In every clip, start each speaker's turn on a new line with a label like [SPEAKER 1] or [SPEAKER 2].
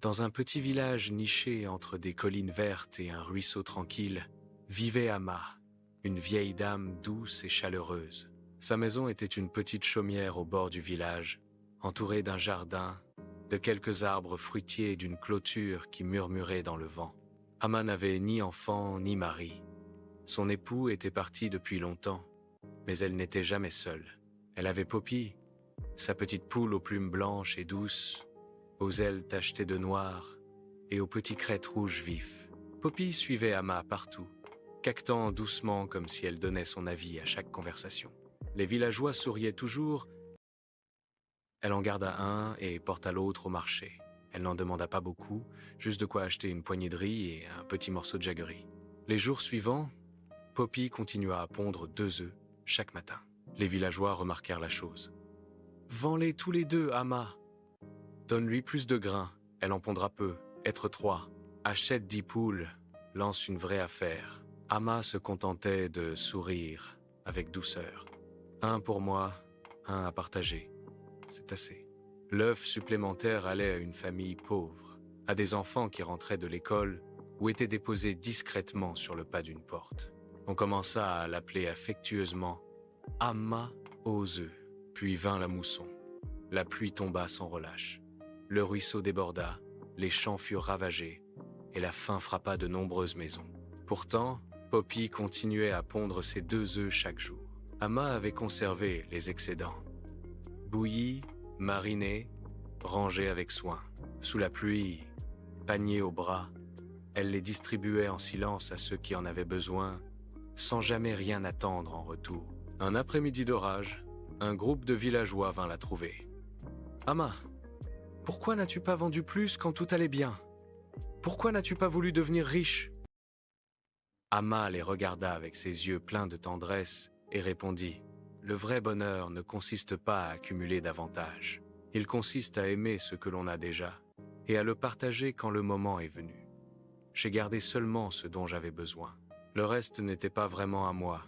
[SPEAKER 1] Dans un petit village niché entre des collines vertes et un ruisseau tranquille, vivait Amma, une vieille dame douce et chaleureuse. Sa maison était une petite chaumière au bord du village, entourée d'un jardin, de quelques arbres fruitiers et d'une clôture qui murmurait dans le vent. Amma n'avait ni enfant ni mari. Son époux était parti depuis longtemps, mais elle n'était jamais seule. Elle avait Poppy, sa petite poule aux plumes blanches et douces, aux ailes tachetées de noir et aux petits crêtes rouges vifs. Poppy suivait Amma partout, caquetant doucement comme si elle donnait son avis à chaque conversation. Les villageois souriaient toujours. Elle en garda un et porta l'autre au marché. Elle n'en demanda pas beaucoup, juste de quoi acheter une poignée de riz et un petit morceau de jaggery. Les jours suivants, Poppy continua à pondre 2 œufs chaque matin. Les villageois remarquèrent la chose. « Vends-les tous les 2, Amma. Donne-lui plus de grains, elle en pondra peu, être 3. Achète 10 poules, lance une vraie affaire. » Amma se contentait de sourire avec douceur. « Un pour moi, un à partager. C'est assez. » L'œuf supplémentaire allait à une famille pauvre, à des enfants qui rentraient de l'école ou étaient déposés discrètement sur le pas d'une porte. On commença à l'appeler affectueusement Amma aux œufs, puis vint la mousson. La pluie tomba sans relâche. Le ruisseau déborda, les champs furent ravagés, et la faim frappa de nombreuses maisons. Pourtant, Poppy continuait à pondre ses 2 œufs chaque jour. Amma avait conservé les excédents. Bouillis, marinés, rangés avec soin. Sous la pluie, paniers au bras, elle les distribuait en silence à ceux qui en avaient besoin, sans jamais rien attendre en retour. Un après-midi d'orage, un groupe de villageois vint la trouver. « Amma, pourquoi n'as-tu pas vendu plus quand tout allait bien? Pourquoi n'as-tu pas voulu devenir riche ?» Amma les regarda avec ses yeux pleins de tendresse et répondit « Le vrai bonheur ne consiste pas à accumuler davantage. Il consiste à aimer ce que l'on a déjà et à le partager quand le moment est venu. J'ai gardé seulement ce dont j'avais besoin. Le reste n'était pas vraiment à moi.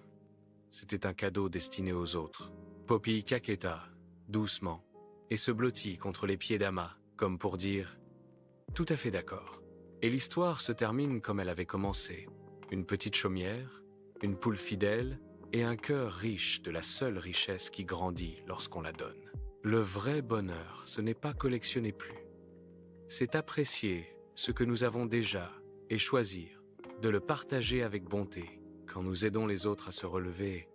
[SPEAKER 1] C'était un cadeau destiné aux autres. » Poppy caqueta, doucement, et se blottit contre les pieds d'Amma, comme pour dire « Tout à fait d'accord. » Et l'histoire se termine comme elle avait commencé. Une petite chaumière, une poule fidèle et un cœur riche de la seule richesse qui grandit lorsqu'on la donne. Le vrai bonheur, ce n'est pas collectionner plus. C'est apprécier ce que nous avons déjà et choisir de le partager avec bonté. Quand nous aidons les autres à se relever,